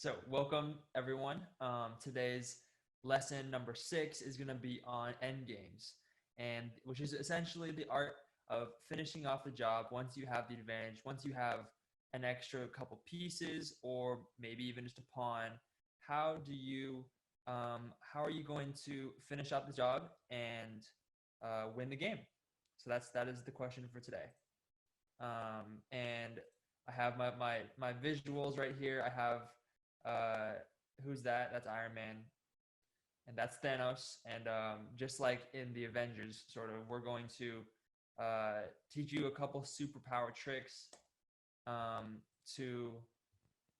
So welcome everyone. Today's lesson number 6 is going to be on endgames, and which is essentially the art of finishing off the job once you have the advantage, once you have an extra couple pieces, or maybe even just a pawn. How do you, how are you going to finish out the job and win the game? So that is the question for today. And I have my visuals right here. I have uh, who's that? That's Iron Man, and that's Thanos. And just like in the Avengers, sort of, we're going to teach you a couple superpower tricks um, to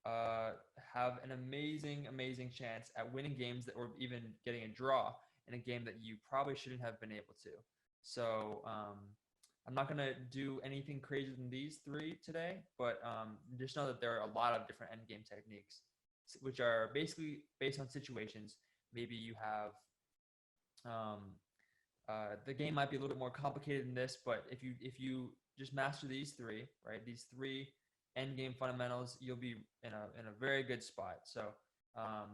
uh, have an amazing chance at winning games that, or even getting a draw in a game that you probably shouldn't have been able to. So I'm not going to do anything crazier than these three today, but just know that there are a lot of different endgame techniques, which are basically based on situations. Maybe you have um, the game might be a little bit more complicated than this, but if you just master these three, right, these three endgame fundamentals, you'll be in a very good spot. So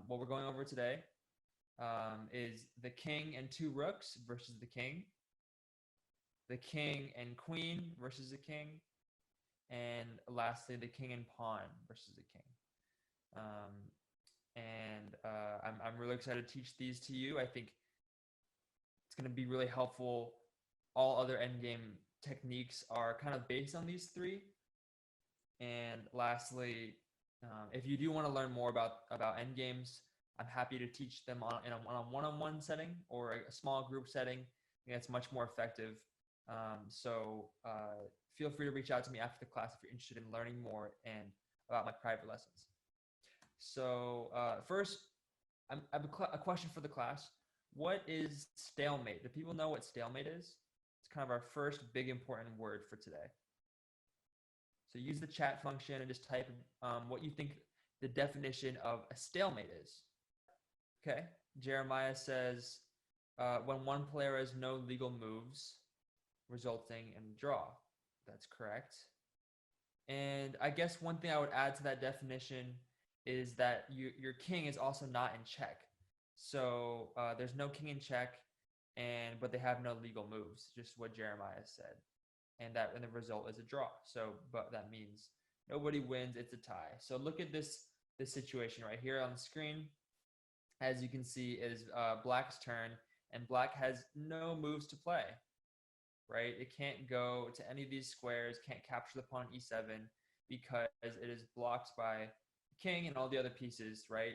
what we're going over today is the king and two rooks versus the king and queen versus the king, and lastly the king and pawn versus the king. Um, I'm really excited to teach these to you. I think it's going to be really helpful. All other endgame techniques are kind of based on these three. And lastly, if you do want to learn more about endgames, I'm happy to teach them in a one-on-one setting or a small group setting. I think it's much more effective. So feel free to reach out to me after the class if you're interested in learning more and about my private lessons. So first, I have a question for the class. What is stalemate? Do people know what stalemate is? It's kind of our first big important word for today. So use the chat function and just type what you think the definition of a stalemate is. Okay. Jeremiah says, when one player has no legal moves, resulting in a draw. That's correct. And I guess one thing I would add to that definition is that your king is also not in check. So there's no king in check, but they have no legal moves, just what Jeremiah said. And the result is a draw. So, but that means nobody wins, it's a tie. So look at this situation right here on the screen. As you can see, it is black's turn, and black has no moves to play, right? It can't go to any of these squares, can't capture the pawn e7 because it is blocked by the king and all the other pieces, right?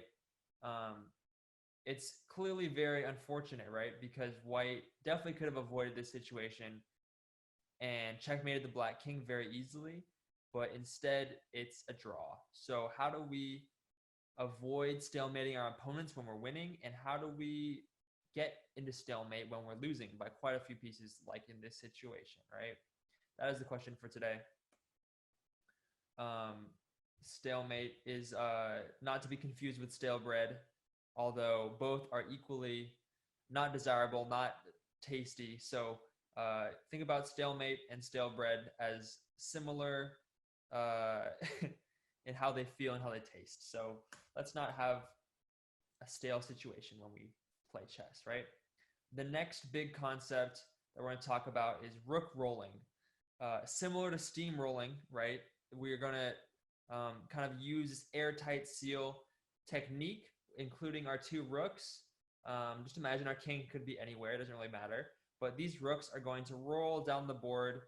It's clearly very unfortunate, right? Because white definitely could have avoided this situation and checkmated the black king very easily, but instead it's a draw. So how do we avoid stalemating our opponents when we're winning, and how do we get into stalemate when we're losing by quite a few pieces, like in this situation, right? That is the question for today. Stalemate is not to be confused with stale bread, although both are equally not desirable, not tasty. So think about stalemate and stale bread as similar in how they feel and how they taste. So let's not have a stale situation when we play chess, right? The next big concept that we're going to talk about is rook rolling. Similar to steamrolling, right? We're going to kind of use this airtight seal technique, including our two rooks. Just imagine our king could be anywhere, it doesn't really matter. But these rooks are going to roll down the board,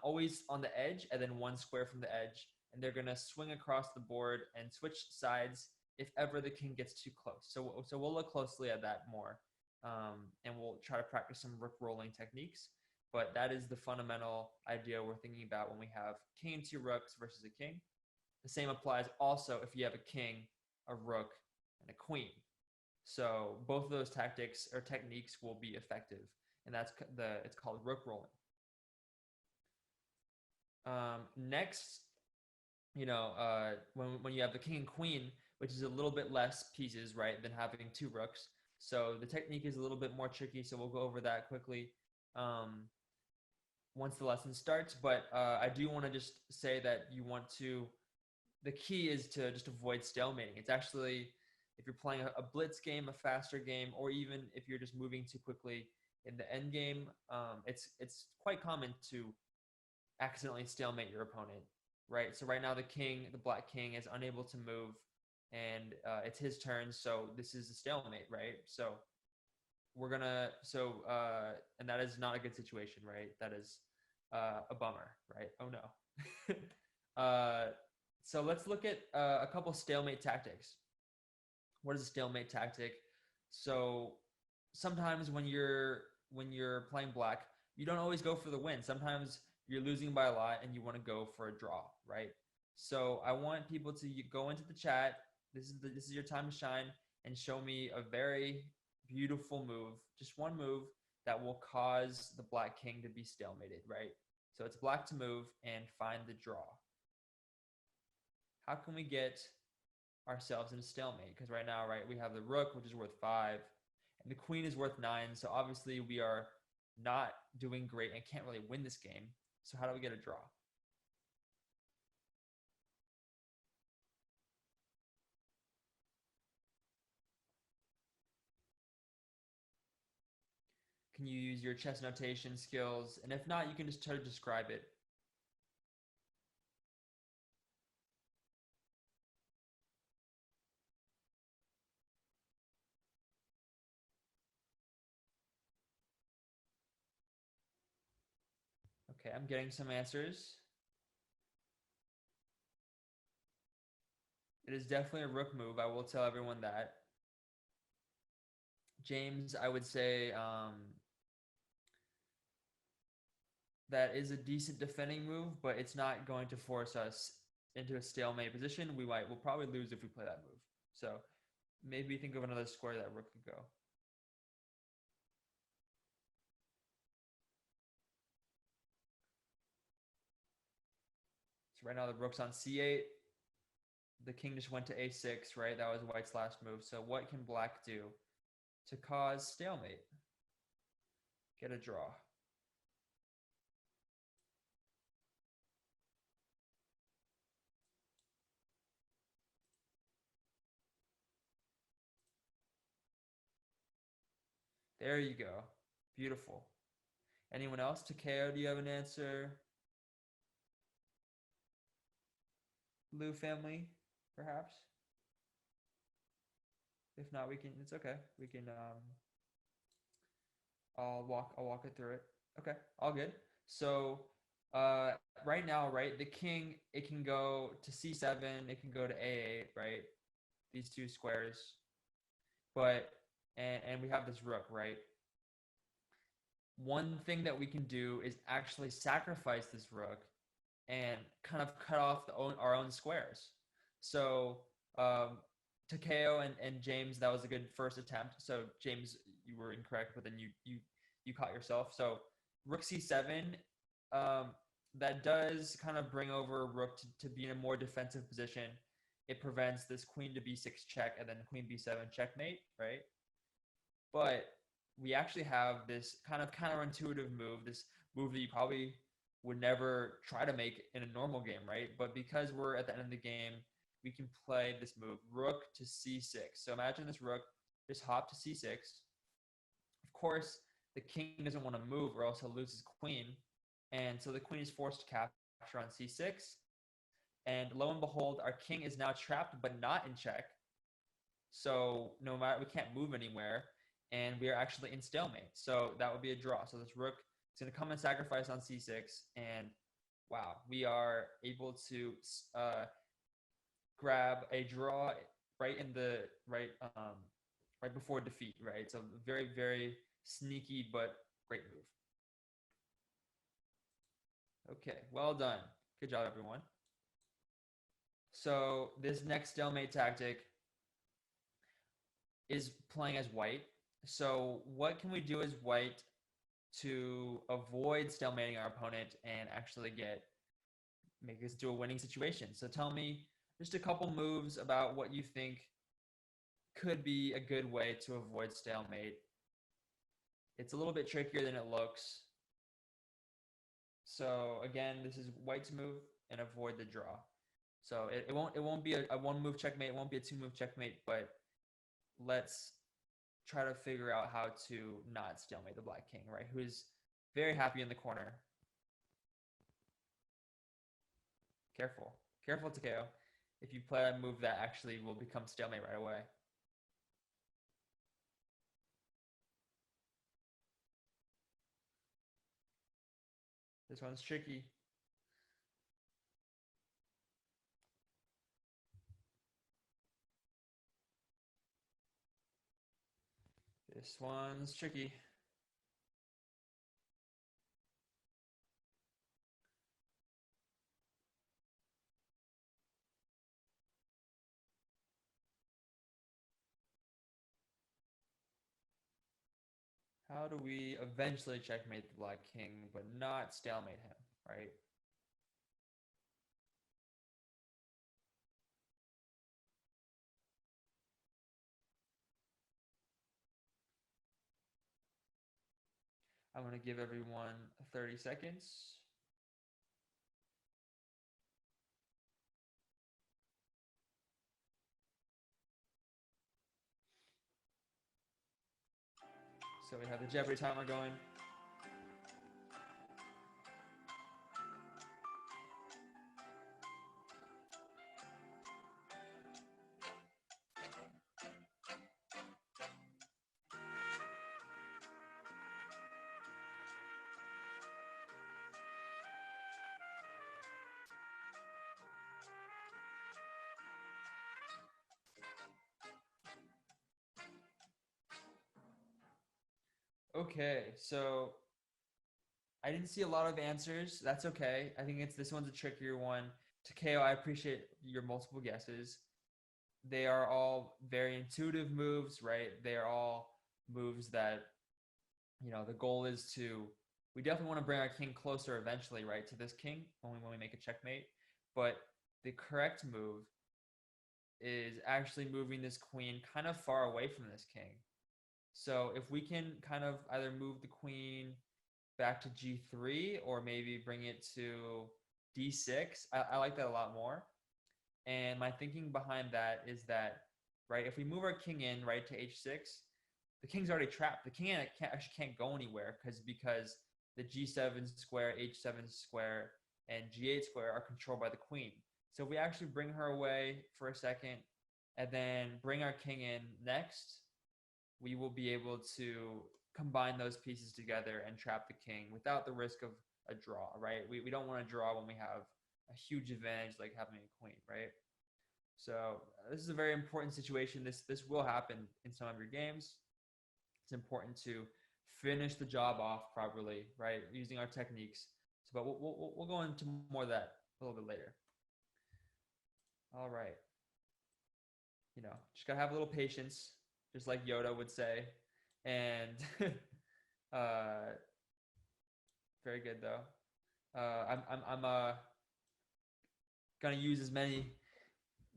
always on the edge, and then one square from the edge. And they're going to swing across the board and switch sides if ever the king gets too close. So we'll look closely at that more, and we'll try to practice some rook rolling techniques. But that is the fundamental idea we're thinking about when we have king and two rooks versus a king. The same applies also if you have a king, a rook, and a queen. So both of those tactics or techniques will be effective, and it's called rook rolling. Next, when you have the king and queen, which is a little bit less pieces, right, than having two rooks. So the technique is a little bit more tricky, so we'll go over that quickly once the lesson starts. But I do want to just say that you want to the key is to just avoid stalemating. It's actually, if you're playing a blitz game, a faster game, or even if you're just moving too quickly in the end game, it's quite common to accidentally stalemate your opponent, right? So right now the black king is unable to move, and it's his turn. So this is a stalemate, right? So and that is not a good situation, right? That is a bummer, right? Oh no. So let's look at a couple stalemate tactics. What is a stalemate tactic? So sometimes when you're playing black, you don't always go for the win. Sometimes you're losing by a lot and you want to go for a draw, right? So I want people to go into the chat. This is your time to shine and show me a very beautiful move, just one move that will cause the black king to be stalemated, right? So it's black to move and find the draw. How can we get ourselves in a stalemate? Because right now, right, we have the rook, which is worth 5, and the queen is worth 9. So obviously we are not doing great and can't really win this game. So how do we get a draw? Can you use your chess notation skills? And if not, you can just try to describe it. Okay, I'm getting some answers. It is definitely a rook move. I will tell everyone that. James, I would say that is a decent defending move, but it's not going to force us into a stalemate position. We'll probably lose if we play that move. So maybe think of another square that rook could go. So right now the rook's on c8. The king just went to a6, right? That was white's last move. So what can black do to cause stalemate? Get a draw. There you go. Beautiful. Anyone else? Takeo, do you have an answer? Lou family, perhaps? If not, we can. It's okay. We can. I'll walk it through it. Okay, all good. So, uh, right now, right, the king, it can go to c7. It can go to a8, right? These two squares, but and we have this rook, right? One thing that we can do is actually sacrifice this rook and kind of cut off our own squares. So Takeo and James, that was a good first attempt. So James, you were incorrect, but then you caught yourself. So rook c7, that does kind of bring over rook to be in a more defensive position. It prevents this queen to b6 check and then queen b7 checkmate, right? But we actually have this kind of counterintuitive move, this move that you probably would never try to make in a normal game, right? But because we're at the end of the game, we can play this move, rook to c6. So imagine this rook just hop to c6. Of course, the king doesn't want to move or else he'll lose his queen. And so the queen is forced to capture on c6. And lo and behold, our king is now trapped but not in check. So no matter, we can't move anywhere, and we are actually in stalemate. So that would be a draw. So this rook is going to come and sacrifice on c6, and wow, we are able to grab a draw right in the right before defeat, right? So very, very sneaky but great move. Okay, well done. Good job, everyone. So this next stalemate tactic is playing as white. So what can we do as white to avoid stalemating our opponent and actually make this into a winning situation? So tell me just a couple moves about what you think could be a good way to avoid stalemate. It's a little bit trickier than it looks. So again, this is white's move and avoid the draw. So it won't be a one move checkmate. It won't be a 2 move checkmate. But let's try to figure out how to not stalemate the black king, right? Who is very happy in the corner. Careful, careful, Takeo. If you play a move that actually will become stalemate right away. This one's tricky. This one's tricky. How do we eventually checkmate the black king but not stalemate him, right? I'm going to give everyone 30 seconds. So we have the Jeopardy timer going. Okay, so I didn't see a lot of answers. That's okay. I think this one's a trickier one. Takeo, I appreciate your multiple guesses. They are all very intuitive moves, right? They are all moves that, the goal is to, we definitely want to bring our king closer eventually, right, to this king when we make a checkmate. But the correct move is actually moving this queen kind of far away from this king. So if we can kind of either move the queen back to g3 or maybe bring it to d6, I like that a lot more. And my thinking behind that is that, right, if we move our king in, right, to h6, the king's already trapped. The king actually can't go anywhere because the g7 square, h7 square, and g8 square are controlled by the queen. So if we actually bring her away for a second and then bring our king in next, we will be able to combine those pieces together and trap the king without the risk of a draw, right? We don't want to draw when we have a huge advantage like having a queen, right? So this is a very important situation. This will happen in some of your games. It's important to finish the job off properly, right? Using our techniques. So, but we'll go into more of that a little bit later. All right. Just gotta have a little patience, just like Yoda would say. And very good though. I'm gonna use as many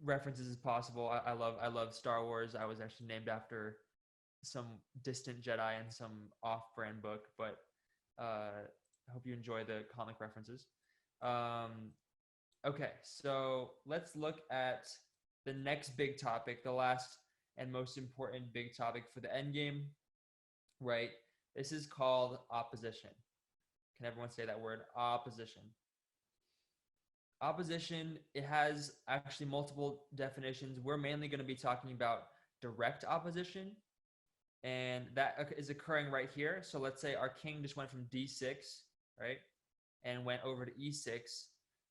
references as possible. I love Star Wars. I was actually named after some distant Jedi in some off-brand book, but I hope you enjoy the comic references. Okay, so let's look at the next big topic, the last and most important big topic for the end game, right? This is called opposition. Can everyone say that word? Opposition. Opposition, it has actually multiple definitions. We're mainly going to be talking about direct opposition, and that is occurring right here. So let's say our king just went from d6, right, and went over to e6.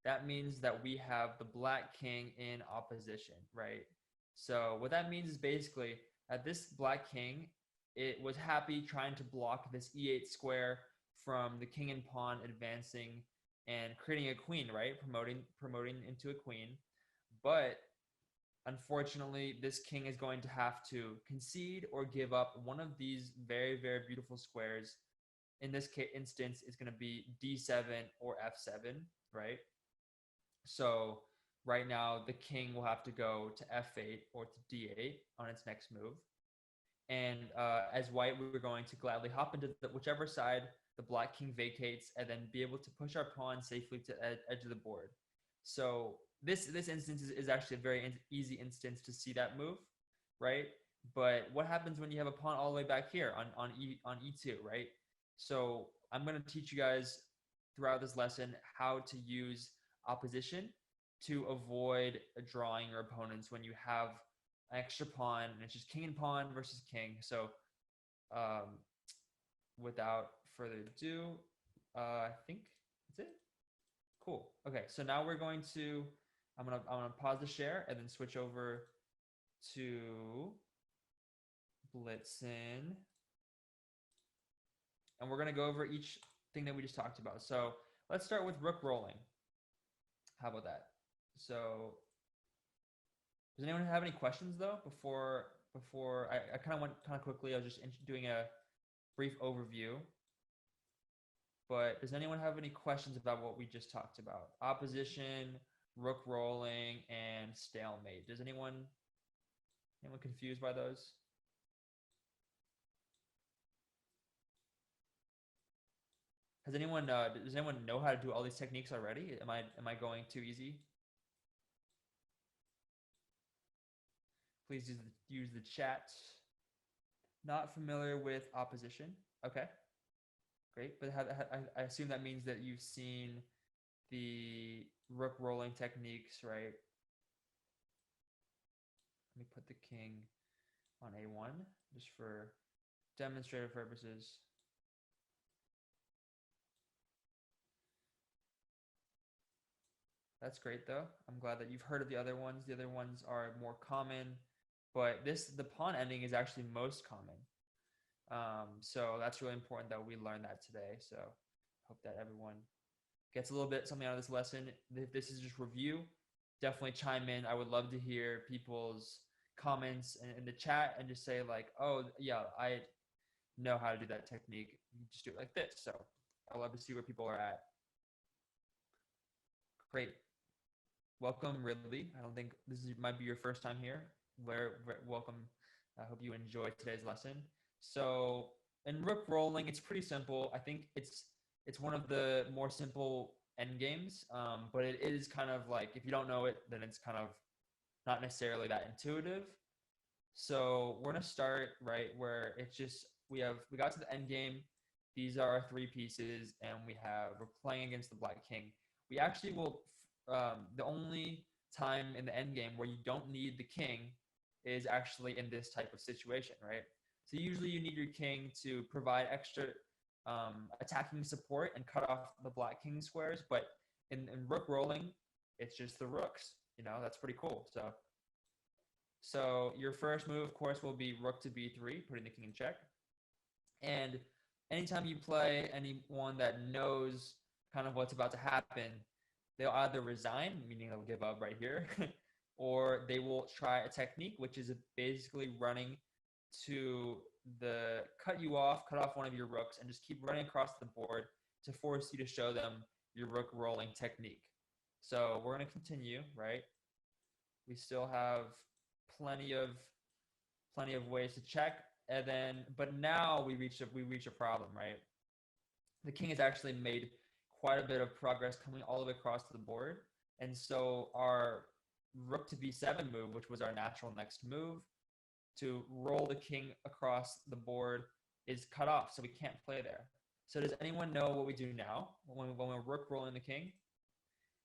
That means that we have the black king in opposition, right? So what that means is basically that this black king, it was happy trying to block this e8 square from the king and pawn advancing and creating a queen, right? Promoting into a queen. But unfortunately, this king is going to have to concede or give up one of these very, very beautiful squares. In this instance, it's going to be d7 or f7, right? So right now, the king will have to go to f8 or to d8 on its next move. And as white, we're going to gladly hop into whichever side the black king vacates and then be able to push our pawn safely to edge of the board. So this instance is actually a very easy instance to see that move, right? But what happens when you have a pawn all the way back here on e2, right? So I'm going to teach you guys throughout this lesson how to use opposition to avoid drawing your opponents when you have an extra pawn and it's just king and pawn versus king. So um, without further ado, I think that's it. Cool. Okay, so now we're going to I'm gonna pause the share and then switch over to Blitzen, and we're gonna go over each thing that we just talked about. So let's start with rook rolling. How about that? So does anyone have any questions though before I kind of went kind of quickly? I was just doing a brief overview. But does anyone have any questions about what we just talked about? Opposition, rook rolling, and stalemate. Does anyone confused by those? Does anyone know how to do all these techniques already? Am I going too easy? Please use the chat. Not familiar with opposition. Okay. Great, but I assume that means that you've seen the rook rolling techniques, right? Let me put the king on a1 just for demonstrative purposes. That's great though. I'm glad that you've heard of the other ones. The other ones are more common, but the pawn ending is actually most common. So that's really important that we learn that today. So hope that everyone gets a little bit something out of this lesson. If this is just review, definitely chime in. I would love to hear people's comments in the chat and just say like, oh yeah, I know how to do that technique. You just do it like this. So I love to see where people are at. Great. Welcome, Ridley. I don't think might be your first time here. Welcome. I hope you enjoyed today's lesson. So in rook rolling, it's pretty simple. I think it's one of the more simple end games, but it is kind of like if you don't know it, then it's kind of not necessarily that intuitive. So we're gonna start right where it's just we got to the end game. These are our three pieces, and we're playing against the black king. We actually will. The only time in the end game where you don't need the king is actually in this type of situation, right? So usually you need your king to provide extra attacking support and cut off the black king squares. But in rook rolling, it's just the rooks. That's pretty cool. So your first move, of course, will be rook to b3, putting the king in check. And anytime you play anyone that knows kind of what's about to happen, they'll either resign, meaning they'll give up right here, or they will try a technique, which is basically running to cut off one of your rooks, and just keep running across the board to force you to show them your rook rolling technique. So we're going to continue, right? We still have plenty of ways to check, but now we reach a problem, right? The king has actually made quite a bit of progress coming all the way across the board. And so our rook to b7 move, which was our natural next move, to roll the king across the board is cut off, so we can't play there. So does anyone know what we do now when we're rook rolling the king?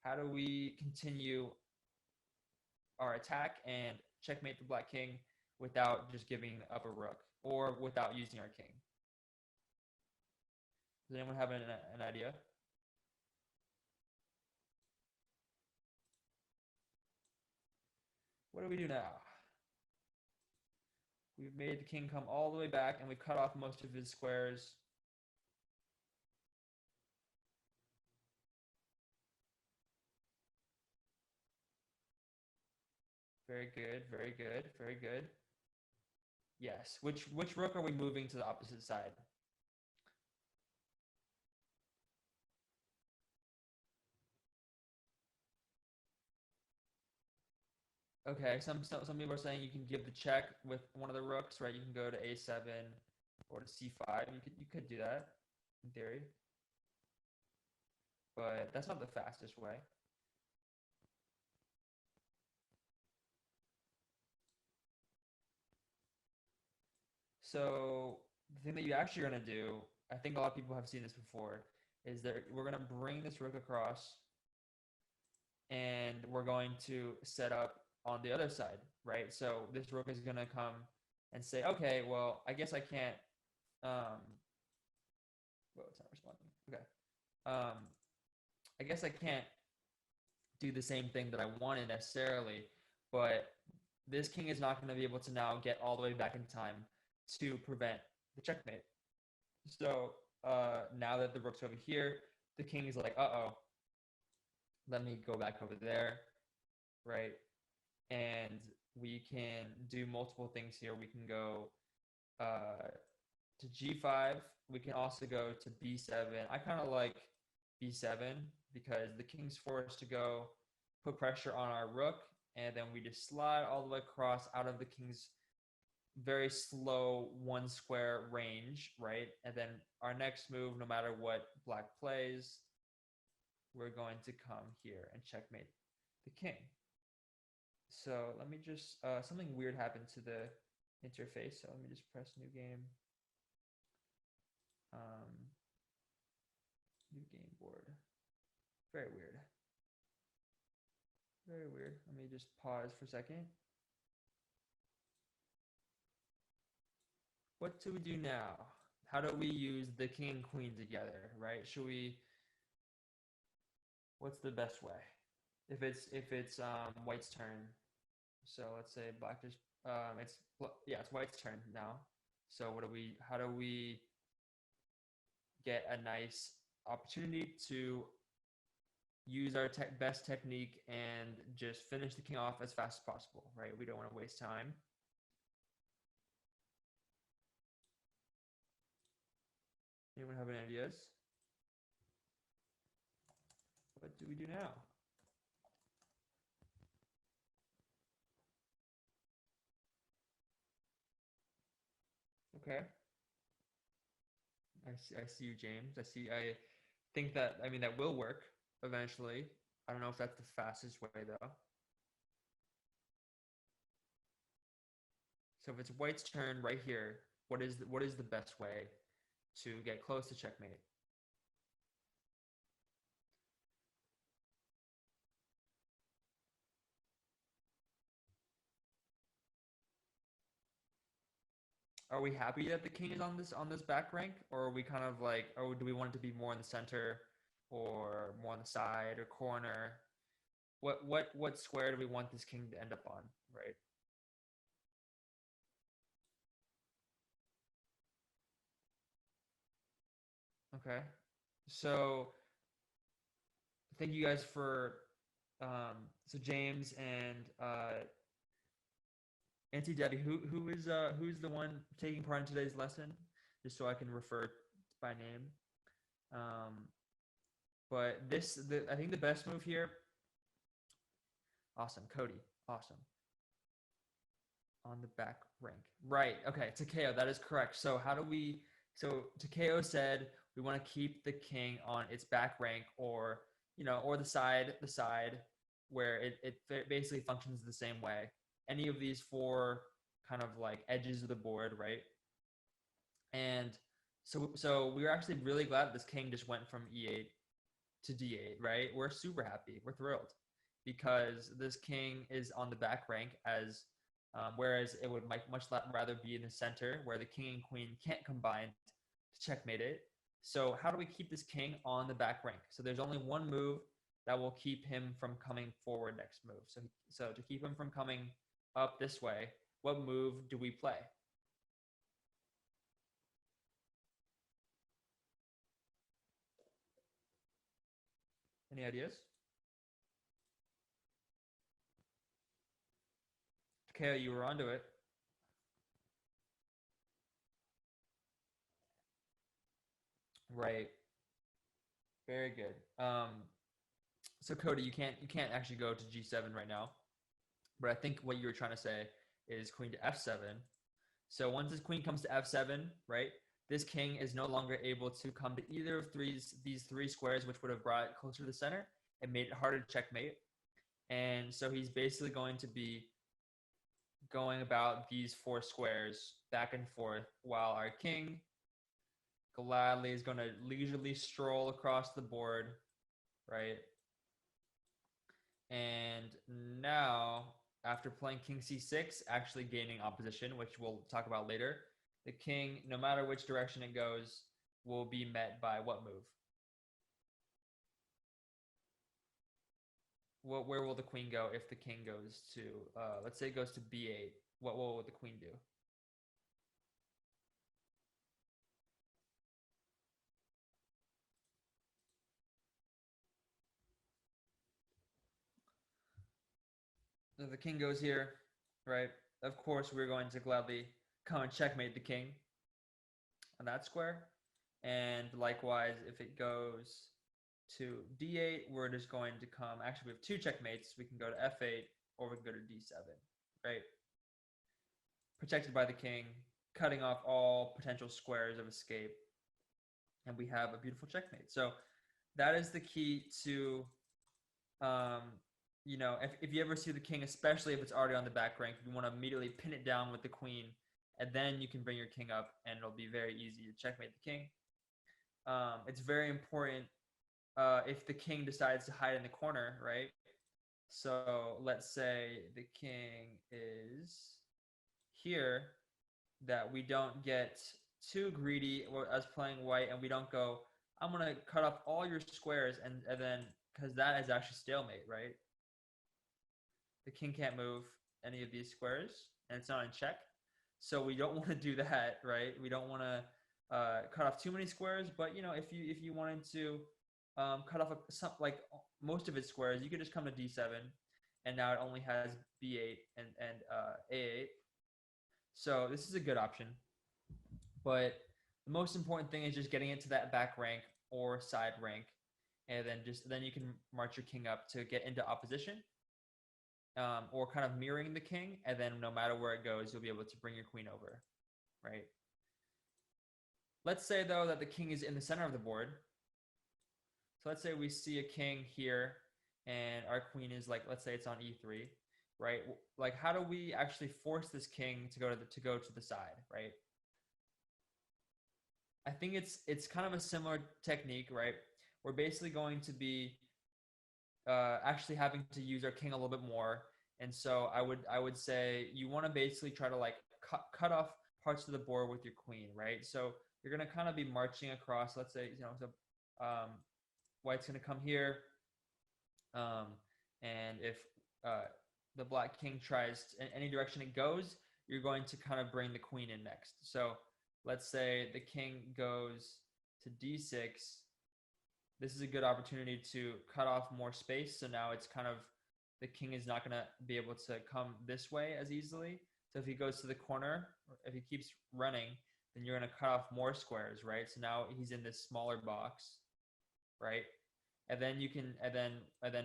How do we continue our attack and checkmate the black king without just giving up a rook or without using our king? Does anyone have an idea? What do we do now? We've made the king come all the way back, and we've cut off most of his squares. Very good, very good, very good. Yes. Which rook are we moving to the opposite side? Okay, some people are saying you can give the check with one of the rooks, right? You can go to a7 or to c5. You could do that in theory, but that's not the fastest way. So the thing that you actually are going to do, I think a lot of people have seen this before, is that we're going to bring this rook across and we're going to set up on the other side, right? So this rook is going to come and say, okay, well, I guess I can't, well, it's not responding. Okay. I guess I can't do the same thing that I wanted necessarily, but this king is not going to be able to now get all the way back in time to prevent the checkmate. So now that the rook's over here, the king is like, uh-oh, let me go back over there, right? And we can do multiple things here. We can go to g5. We can also go to b7. I kind of like b7 because the king's forced to go put pressure on our rook, and then we just slide all the way across out of the king's very slow one square range, right? And then our next move, no matter what black plays, we're going to come here and checkmate the king. So let me just, something weird happened to the interface. So let me just press new game. New game board. Very weird. Very weird. Let me just pause for a second. What do we do now? How do we use the king and queen together, right? Should we, what's the best way? If it's white's turn. So let's say black just it's white's turn now. So how do we get a nice opportunity to use our best technique and just finish the king off as fast as possible, right? We don't want to waste time. Anyone have any ideas? What do we do now? Okay. I see you, James. I think that, I mean, that will work eventually. I don't know if that's the fastest way though. So if it's white's turn right here, what is the best way to get close to checkmate? Are we happy that the king is on this back rank, or are we kind of like, or do we want it to be more in the center, or more on the side or corner? What square do we want this king to end up on, right? Okay, so thank you guys for so James and Auntie Debbie, who's the one taking part in today's lesson, just so I can refer by name. But I think the best move here. Awesome, Cody. Awesome. On the back rank. Right. Okay. Takeo, that is correct. So how do we? So Takeo said we want to keep the king on its back rank, or or the side where it basically functions the same way. Any of these four kind of like edges of the board, right? And so we were actually really glad that this king just went from e8 to d8, right? We're super happy. We're thrilled because this king is on the back rank as whereas it would much rather be in the center where the king and queen can't combine to checkmate it. So how do we keep this king on the back rank? So there's only one move that will keep him from coming forward next move. So to keep him from coming up this way, what move do we play? Any ideas? Kale, you were onto it. Right. Very good. So Cody, you can't actually go to G7 right now, but I think what you were trying to say is queen to F7. So once this queen comes to F7, right, this king is no longer able to come to either of these three squares, which would have brought it closer to the center and made it harder to checkmate. And so he's basically going to be going about these 4 squares back and forth while our king gladly is going to leisurely stroll across the board, right? And now, after playing king c6, actually gaining opposition, which we'll talk about later, the king, no matter which direction it goes, will be met by what move? Where will the queen go if the king goes to, let's say it goes to b8? What will the queen do? So the king goes here, right? Of course, we're going to gladly come and checkmate the king on that square. And likewise, if it goes to d8, we're just going to come. Actually, we have 2 checkmates. We can go to f8 or we can go to d7, right? Protected by the king, cutting off all potential squares of escape. And we have a beautiful checkmate. So that is the key to, if you ever see the king, especially if it's already on the back rank, you want to immediately pin it down with the queen, and then you can bring your king up, and it'll be very easy to checkmate the king. It's very important if the king decides to hide in the corner, right? So let's say the king is here, that we don't get too greedy as playing white, and we don't go, I'm going to cut off all your squares, and then, because that is actually stalemate, right? The king can't move any of these squares, and it's not in check. So we don't want to do that, right? We don't want to cut off too many squares, but if you wanted to cut off like most of its squares, you could just come to d7, and now it only has b8 and a8. So this is a good option, but the most important thing is just getting it to that back rank or side rank, and then you can march your king up to get into opposition, or kind of mirroring the king, and then no matter where it goes, you'll be able to bring your queen over, right? Let's say, though, that the king is in the center of the board. So let's say we see a king here, and our queen is, like, let's say it's on e3, right? Like, how do we actually force this king to go to the side, right? I think it's kind of a similar technique, right? We're basically going to be actually having to use our king a little bit more, and so I would say you want to basically try to like cut off parts of the board with your queen, right? So you're gonna kind of be marching across. Let's say white's gonna come here, and if the black king tries in any direction it goes, you're going to kind of bring the queen in next. So let's say the king goes to d6. This is a good opportunity to cut off more space. So now it's kind of, the king is not going to be able to come this way as easily. So if he goes to the corner, or if he keeps running, then you're going to cut off more squares, right? So now he's in this smaller box, right? And then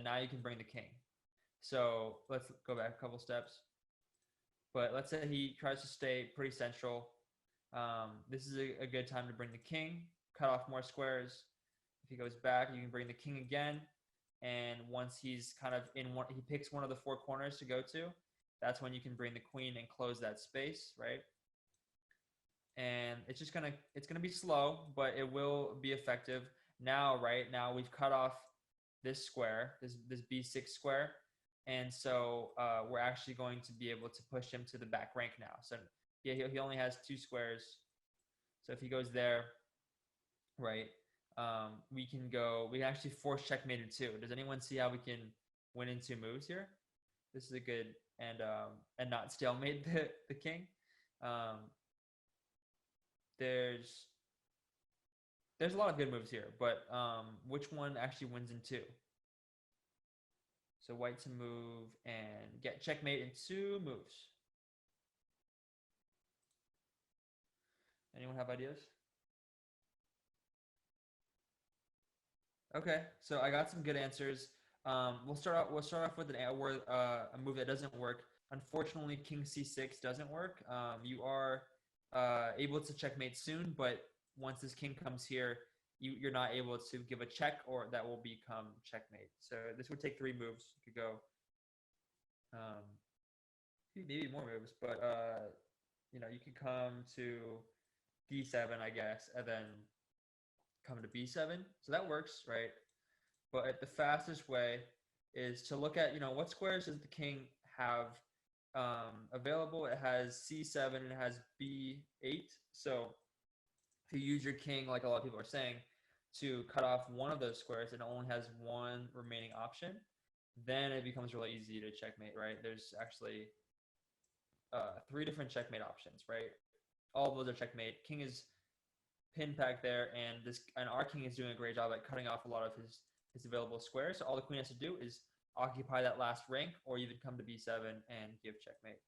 now you can bring the king. So let's go back a couple steps. But let's say he tries to stay pretty central. This is a good time to bring the king, cut off more squares. If he goes back, you can bring the king again. And once he's kind of he picks one of the 4 corners to go to, that's when you can bring the queen and close that space, right? And it's gonna be slow, but it will be effective. Now, right now we've cut off this square, this b6 square, and so we're actually going to be able to push him to the back rank now. So yeah, he only has 2 squares. So if he goes there, right, we can actually force checkmate too. Does anyone see how we can win in 2 moves here? This is a good, and not stalemate the king. There's a lot of good moves here, but which one actually wins in 2? So white to move and get checkmate in 2 moves. Anyone have ideas? Okay, so I got some good answers. We'll start off with a move that doesn't work. Unfortunately, king c6 doesn't work. You are able to checkmate soon, but once this king comes here, you're not able to give a check, or that will become checkmate. So this would take 3 moves. You could go maybe more moves, but you can come to d7, I guess, and then come to b7. So that works, right? But the fastest way is to look at, what squares does the king have available? It has c7 and it has b8. So if you use your king, like a lot of people are saying, to cut off one of those squares and it only has one remaining option, then it becomes really easy to checkmate, right? There's actually three different checkmate options, right? All of those are checkmate. King is pinned back there, and our king is doing a great job at cutting off a lot of his available squares. So all the queen has to do is occupy that last rank, or even come to b7 and give checkmate.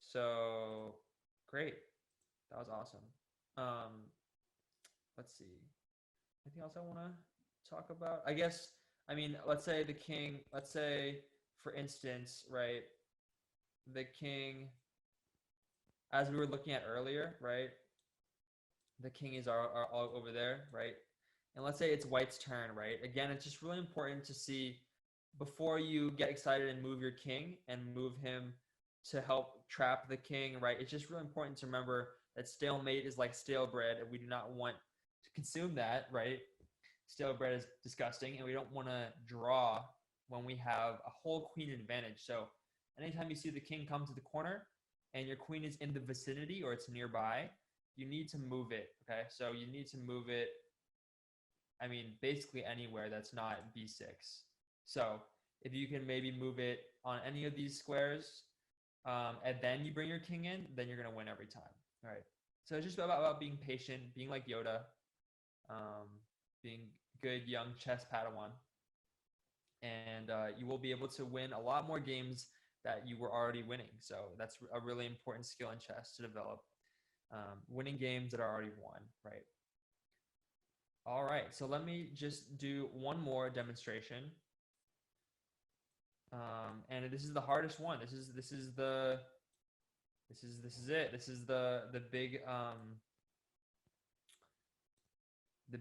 So great, that was awesome. Let's see. Anything else I want to talk about? I guess, let's say the king. Let's say, for instance, right, the king, as we were looking at earlier, right? The king is our all over there, right? And let's say it's white's turn, right? Again, it's just really important to see before you get excited and move your king and move him to help trap the king, right? It's just really important to remember that stalemate is like stale bread, and we do not want to consume that, right? Stale bread is disgusting, and we don't want to draw when we have a whole queen advantage. So anytime you see the king come to the corner and your queen is in the vicinity or it's nearby, you need to move it, okay? So you need to move it, basically anywhere that's not b6. So if you can maybe move it on any of these squares, and then you bring your king in, then you're going to win every time, all right? So it's just about being patient, being like Yoda, being good young chess Padawan, and you will be able to win a lot more games that you were already winning. So that's a really important skill in chess to develop. Winning games that are already won, right? All right, so let me just do one more demonstration. And this is the hardest one. This is it. This is the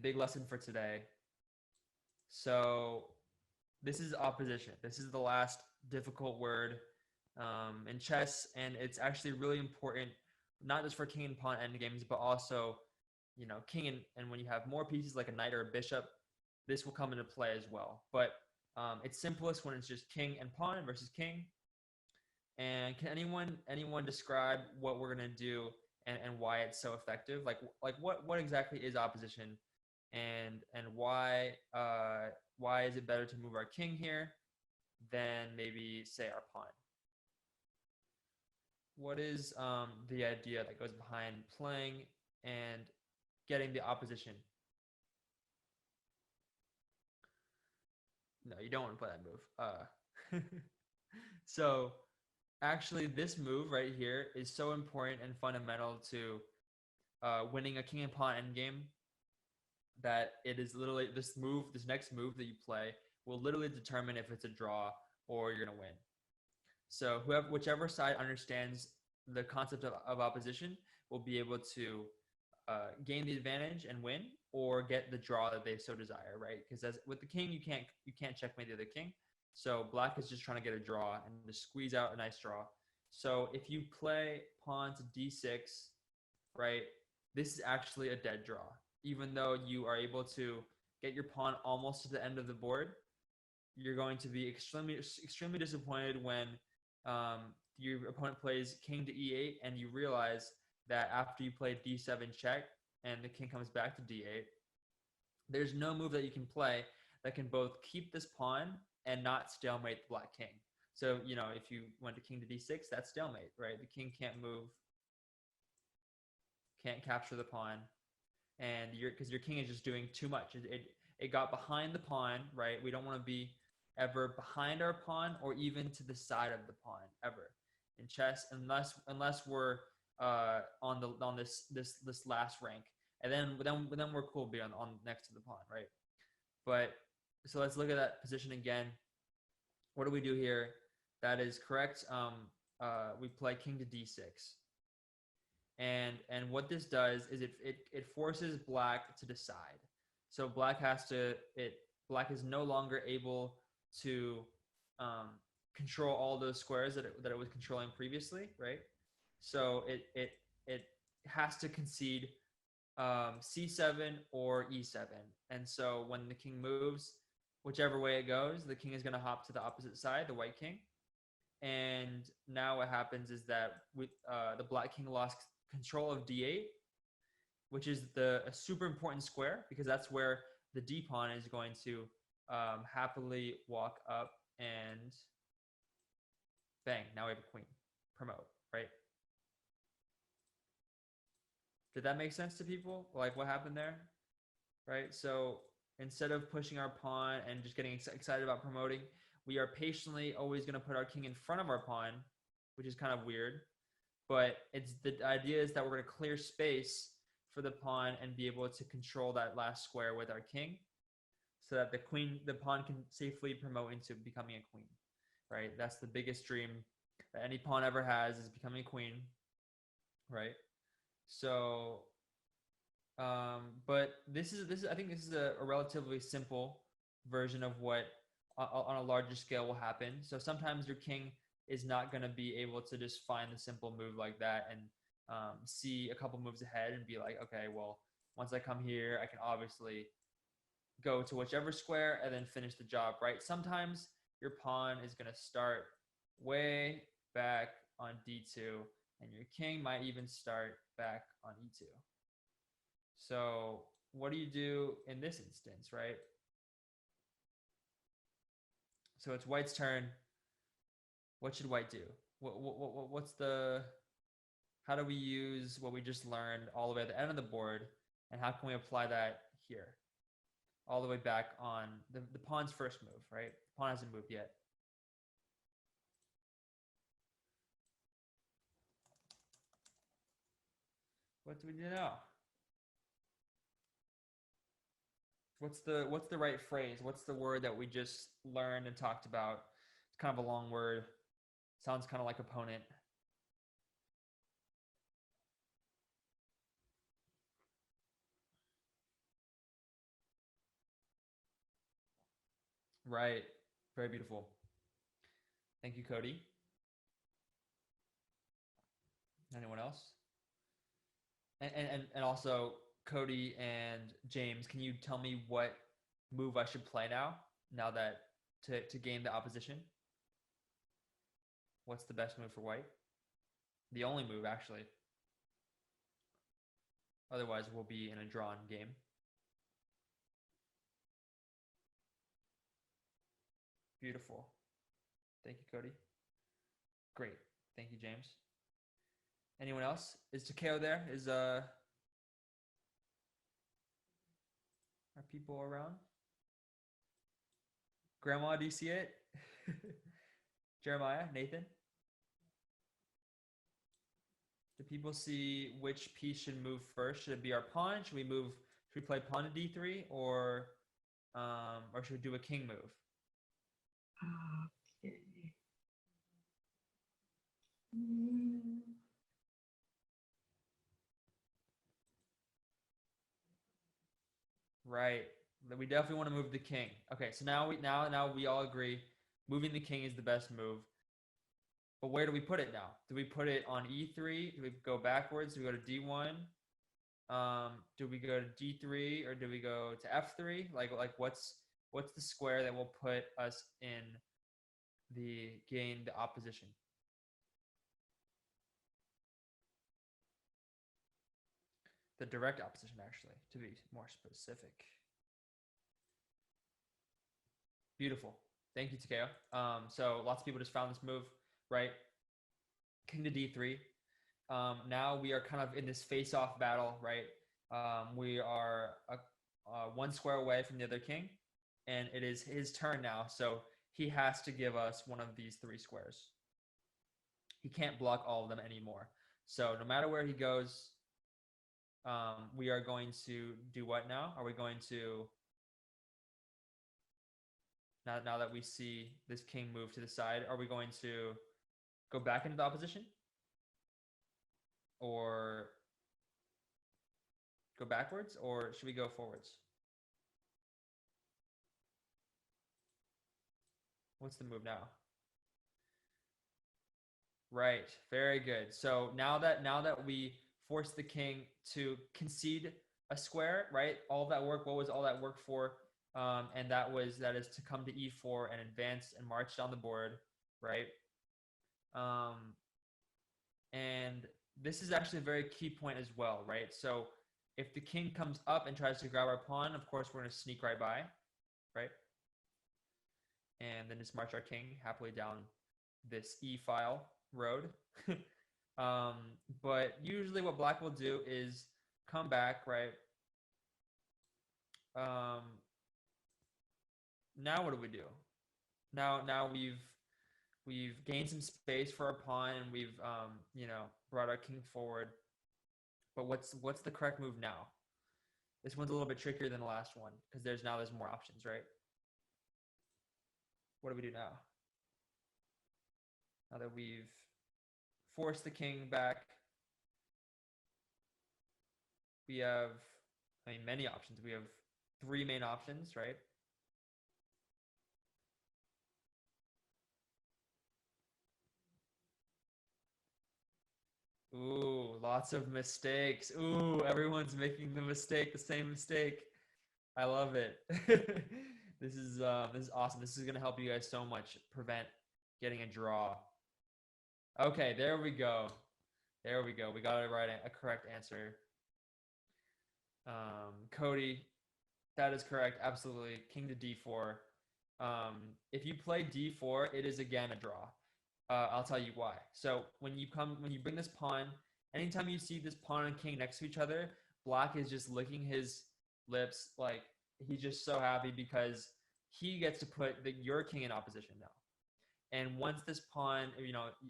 big lesson for today. So this is opposition. This is the last difficult word in chess, and it's actually really important, not just for king and pawn endgames, but also, king and when you have more pieces like a knight or a bishop, this will come into play as well. But it's simplest when it's just king and pawn versus king. And can anyone describe what we're gonna do and why it's so effective? Like what exactly is opposition, and why is it better to move our king here than maybe say our pawn? What is the idea that goes behind playing and getting the opposition? No, you don't want to play that move. So actually, this move right here is so important and fundamental to winning a king and pawn endgame that it is literally this next move that you play will literally determine if it's a draw or you're gonna win. So whichever side understands the concept of opposition will be able to gain the advantage and win, or get the draw that they so desire, right? Because as with the king, you can't checkmate the other king. So black is just trying to get a draw and just squeeze out a nice draw. So if you play pawn to d6, right, this is actually a dead draw. Even though you are able to get your pawn almost to the end of the board, you're going to be extremely disappointed when your opponent plays king to e8 and you realize that after you play d7 check and the king comes back to d8, there's no move that you can play that can both keep this pawn and not stalemate the black king. So, if you went to king to d6, that's stalemate, right? The king can't move, can't capture the pawn, and because your king is just doing too much. It got behind the pawn, right? We don't want to be ever behind our pawn or even to the side of the pawn ever in chess, unless we're on this last rank, and then we're cool being on next to the pawn, right? But so let's look at that position again. What do we do here? That is correct. We play king to d6, and what this does is it forces black to decide. So black is no longer able to control all those squares that it was controlling previously, right? So it has to concede c7 or e7. And so when the king moves, whichever way it goes, the king is going to hop to the opposite side, the white king. And now what happens is that the black king lost control of d8, which is a super important square because that's where the d pawn is going to happily walk up and bang, now we have a queen. Promote, right? Did that make sense to people? Like what happened there? Right? So instead of pushing our pawn and just getting excited about promoting, we are patiently always going to put our king in front of our pawn, which is kind of weird. But it's the idea is that we're going to clear space for the pawn and be able to control that last square with our king so that the pawn can safely promote into becoming a queen, right? That's the biggest dream that any pawn ever has, is becoming a queen, right? So, but this is I think this is a relatively simple version of what on a larger scale will happen. So sometimes your king is not going to be able to just find the simple move like that and see a couple moves ahead and be like, okay, well, once I come here, I can obviously go to whichever square and then finish the job, right? Sometimes your pawn is going to start way back on d2, and your king might even start back on e2. So what do you do in this instance, right? So it's white's turn. What should white do? What's the, how do we use what we just learned all the way at the end of the board, and how can we apply that here? All the way back on the pawn's first move, right? The pawn hasn't moved yet. What do we do now? What's the right phrase? What's the word that we just learned and talked about? It's kind of a long word. Sounds kind of like opponent. Right. Very beautiful. Thank you, Cody. Anyone else? And also, Cody and James, can you tell me what move I should play now that to gain the opposition? What's the best move for white? The only move, actually. Otherwise, we'll be in a drawn game. Beautiful. Thank you, Cody. Great. Thank you, James. Anyone else? Is Takeo there? Are people around? Grandma, do you see it? Jeremiah, Nathan? Do people see which piece should move first? Should it be our pawn? Should we play pawn to d3, or should we do a king move? Okay. Right. We definitely want to move the king. Okay, so now we all agree moving the king is the best move. But where do we put it now? Do we put it on e3? Do we go backwards? Do we go to d1? Do we go to d3, or do we go to f3? Like what's the square that will put us in the opposition? The direct opposition, actually, to be more specific. Beautiful. Thank you, Takeo. So lots of people just found this move, right? King to d3. Now we are kind of in this face-off battle, right? We are one square away from the other king, and it is his turn now. So he has to give us one of these three squares. He can't block all of them anymore. So no matter where he goes, we are going to do what now? Are we going to, now that we see this king move to the side, are we going to go back into the opposition? Or go backwards? Or should we go forwards? What's the move now? Right. Very good. So now that we force the king to concede a square, right? All that work. What was all that work for? And that is to come to e4 and advance and march down the board, right? Um, and this is actually a very key point as well, right? So if the king comes up and tries to grab our pawn, of course we're going to sneak right by, right? And then just march our king happily down this e file road. um, but usually what black will do is come back, right? Um, now what do we do? Now we've gained some space for our pawn and we've brought our king forward. But what's the correct move now? This one's a little bit trickier than the last one because there's more options, right? What do we do now? Now that we've forced the king back, we have, many options. We have three main options, right? Ooh, lots of mistakes. Ooh, everyone's making the same mistake. I love it. This is awesome. This is gonna help you guys so much prevent getting a draw. Okay, there we go. There we go. We got it right. A correct answer. Cody, that is correct. Absolutely. King to d4. If you play d4, it is again a draw. I'll tell you why. So when you bring this pawn, anytime you see this pawn and king next to each other, black is just licking his lips like he's just so happy because he gets to put your king in opposition now. And once this pawn,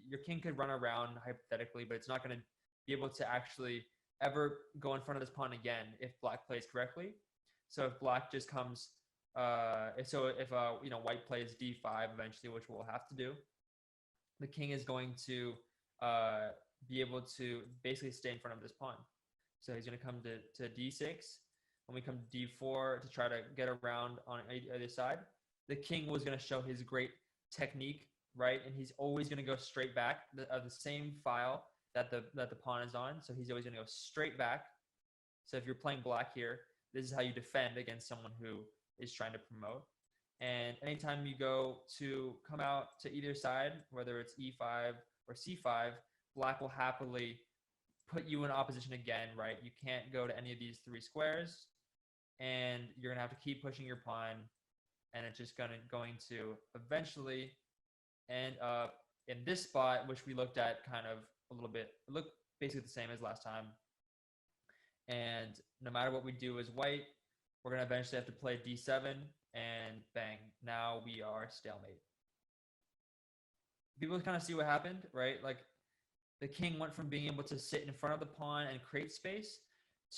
your king could run around hypothetically, but it's not going to be able to actually ever go in front of this pawn again if black plays correctly. So if black just comes, if white plays d5 eventually, which we'll have to do, the king is going to be able to basically stay in front of this pawn. So he's going to come to d6. When we come to d4 to try to get around on either side, the king was going to show his great technique, right? And he's always going to go straight back of the same file that the pawn is on. So he's always going to go straight back. So if you're playing black here, this is how you defend against someone who is trying to promote. And anytime you go to come out to either side, whether it's e5 or c5, black will happily put you in opposition again, right? You can't go to any of these three squares, and you're going to have to keep pushing your pawn, and it's just going to eventually end up in this spot, which we looked at kind of a little bit. It looked basically the same as last time. And no matter what we do as white, we're going to eventually have to play d7, and bang, now we are stalemate. People kind of see what happened, right? Like the king went from being able to sit in front of the pawn and create space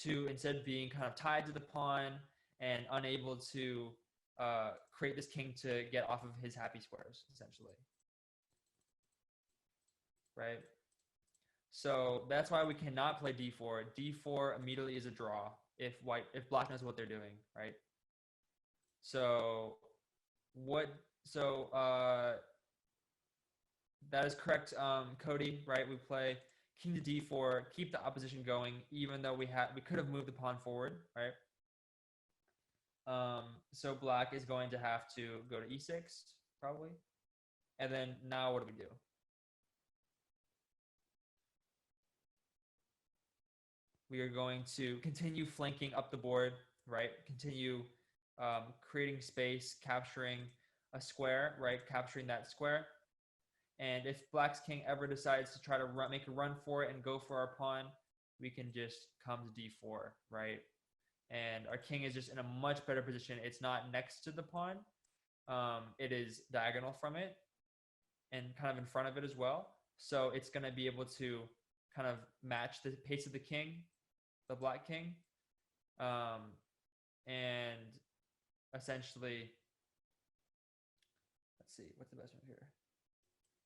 to instead being kind of tied to the pawn and unable to create this king to get off of his happy squares, essentially. Right? So that's why we cannot play d4. d4 immediately is a draw if black knows what they're doing, right? So that is correct, Cody, right? We play king to d4, keep the opposition going, even though we could have moved the pawn forward, right? So black is going to have to go to e6, probably. And then now what do we do? We are going to continue flanking up the board, right? Continue creating space, capturing a square, right? Capturing that square. And if black's king ever decides to try to make a run for it and go for our pawn, we can just come to d4, right? And our king is just in a much better position. It's not next to the pawn. It is diagonal from it and kind of in front of it as well. So it's going to be able to kind of match the pace of the king, the black king. And essentially, let's see, what's the best move here?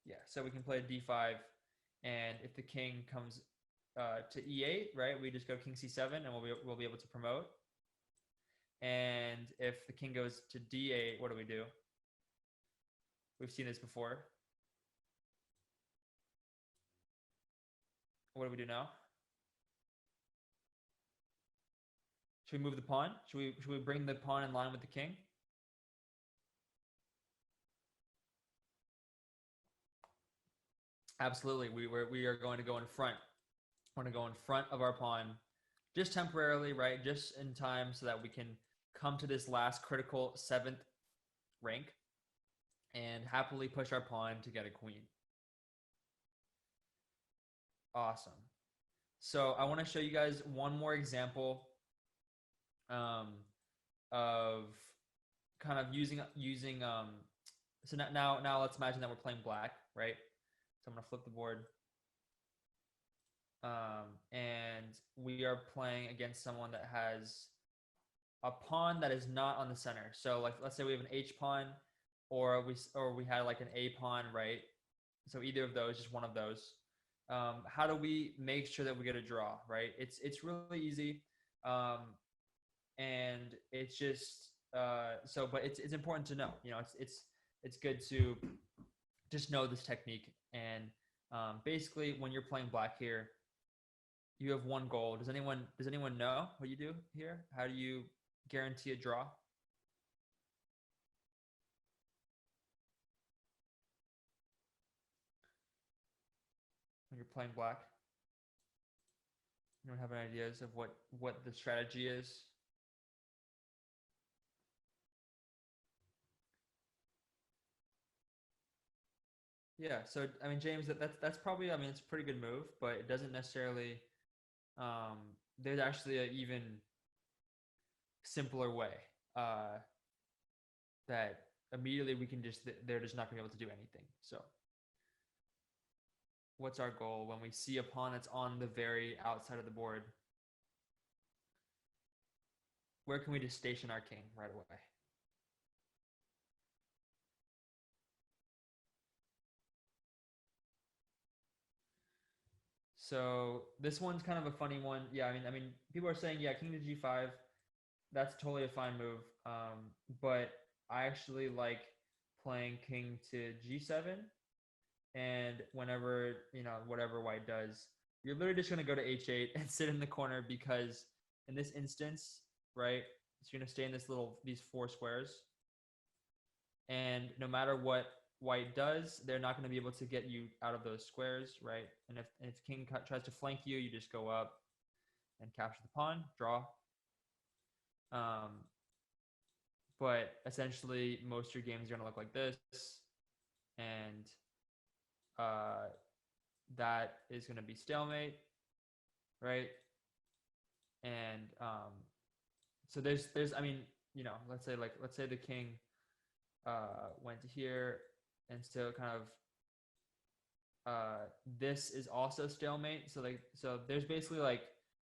Yeah, so we can play d5, and if the king comes to e8, right, we just go king c7, and we'll be able to promote. And if the king goes to d8, what do we do? We've seen this before. What do we do now? Should we move the pawn? Should we bring the pawn in line with the king? Absolutely. We are going to go in front. We're going to go in front of our pawn just temporarily, right? Just in time so that we can come to this last critical 7th rank and happily push our pawn to get a queen. Awesome. So I want to show you guys one more example of kind of using so now let's imagine that we're playing black, right? So I'm gonna flip the board, and we are playing against someone that has a pawn that is not on the center. So like let's say we have an H pawn, or we had like an A pawn, right? So either of those, just one of those. How do we make sure that we get a draw, right? It's really easy, and it's just but it's important to know. You know, it's good to just know this technique. And basically, when you're playing black here, you have one goal. Does anyone know what you do here? How do you guarantee a draw? When you're playing black, you don't have any ideas of what the strategy is? Yeah, so I mean, James, that's probably, I mean, it's a pretty good move, but it doesn't necessarily. There's actually an even simpler way that immediately we can just they're just not gonna be able to do anything. So, what's our goal when we see a pawn that's on the very outside of the board? Where can we just station our king right away? So this one's kind of a funny one. Yeah, I mean, people are saying, yeah, king to g5. That's totally a fine move. But I actually like playing king to g7, and whenever whatever white does, you're literally just gonna go to h8 and sit in the corner, because in this instance, right, it's gonna stay in these 4 squares, and no matter what white does, they're not going to be able to get you out of those squares, right? And if king tries to flank you, you just go up and capture the pawn, draw. But essentially, most of your games are going to look like this, and that is going to be stalemate, right? And so there's I mean, let's say the king went to here, and still kind of this is also stalemate. So there's basically, like,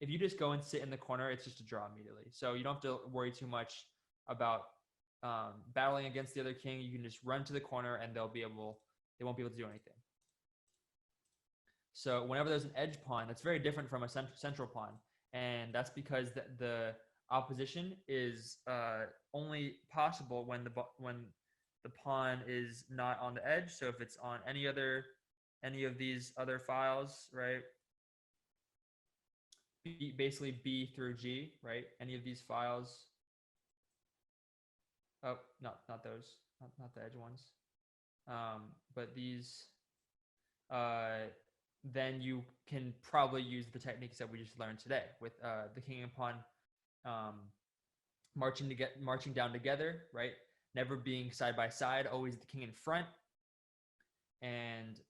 if you just go and sit in the corner, it's just a draw immediately. So you don't have to worry too much about battling against the other king. You can just run to the corner, and they won't be able to do anything. So whenever there's an edge pawn, that's very different from a central pawn, and that's because the opposition is only possible when the pawn is not on the edge. So if it's on any of these other files, right? Basically B through G, right? Any of these files. Oh, not those, not the edge ones. But these, then you can probably use the techniques that we just learned today with the king and pawn marching down together, right? Never being side by side, always the king in front. And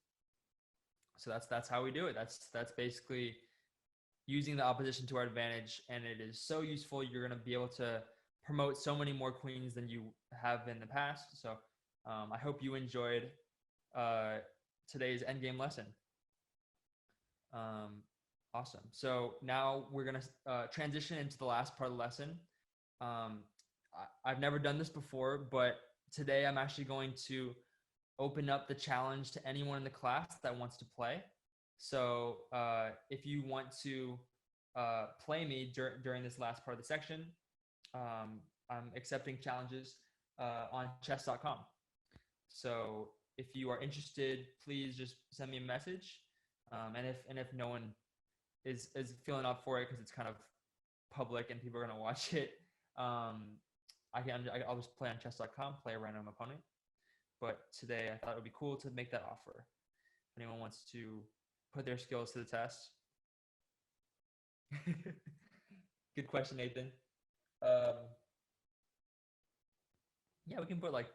so that's how we do it. That's basically using the opposition to our advantage, and it is so useful. You're going to be able to promote so many more queens than you have in the past. So I hope you enjoyed today's endgame lesson. Awesome. So now we're going to transition into the last part of the lesson. I've never done this before, but today I'm actually going to open up the challenge to anyone in the class that wants to play. So if you want to play me during this last part of the section, I'm accepting challenges on chess.com. So if you are interested, please just send me a message. And if no one is feeling up for it because it's kind of public and people are gonna watch it, I'll just play on chess.com, play a random opponent. But today I thought it would be cool to make that offer. If anyone wants to put their skills to the test. Good question, Nathan. Um, yeah, we can put like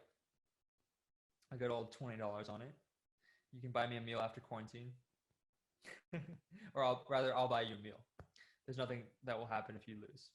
a good old $20 on it. You can buy me a meal after quarantine, or I'll buy you a meal. There's nothing that will happen if you lose.